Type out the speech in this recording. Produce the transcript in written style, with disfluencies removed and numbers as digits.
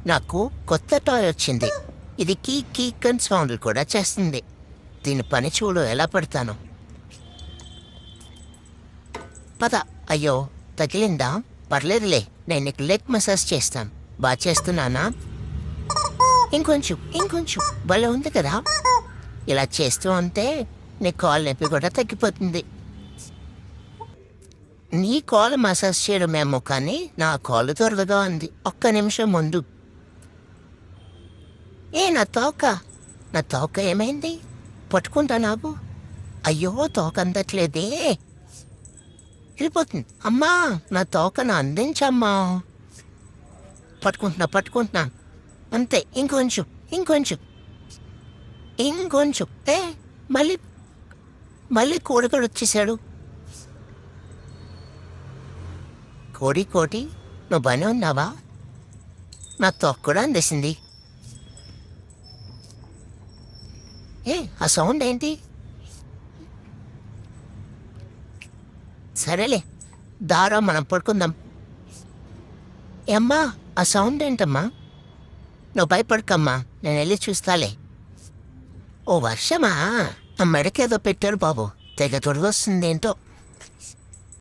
నాకు కొత్త టాయ్ వచ్చింది. ఇది కీక్ కీక్ అని సౌండ్లు కూడా చేస్తుంది. దీని పని చూడు ఎలా పెడతాను. పద. అయ్యో తగిలిందా? పర్లేదులే, నేను నీకు లెగ్ మసాజ్ చేస్తాను. బాగా చేస్తున్నానా? ఇంకొంచెం భలే ఉంది కదా. ఇలా చేస్తూ ఉంటే నీ కాలు నొప్పి కూడా తగ్గిపోతుంది. నీ కాలు మసాజ్ చేయడమేమో కానీ నా కాలు త్వరగా ఉంది. ఒక్క నిమిషం ముందు. నా తోక ఏమైంది? పట్టుకుంటా నాకు. అయ్యో తోక అందట్లేదే, వెళ్ళిపోతుంది. అమ్మా నా తోకను అందించమ్మా. పట్టుకుంటున్నా అంతే. ఇంకొంచెం. మళ్ళీ మళ్ళీ కోడి వచ్చేసాడు. కోటి నువ్వు బానే ఉన్నావా? నా తోక కూడా అందేసింది. ఆ సౌండ్ ఏంటి? సరేలే, దారా మనం పడుకుందాం. అమ్మా ఆ సౌండ్ ఏంటమ్మా? నువ్వు భయపడకమ్మా, నేను వెళ్ళి చూస్తాలే. ఓ వర్షమా? ఆ మెడకేదో పెట్టారు బాబు, తెగ తొడగొస్తుందేంటో.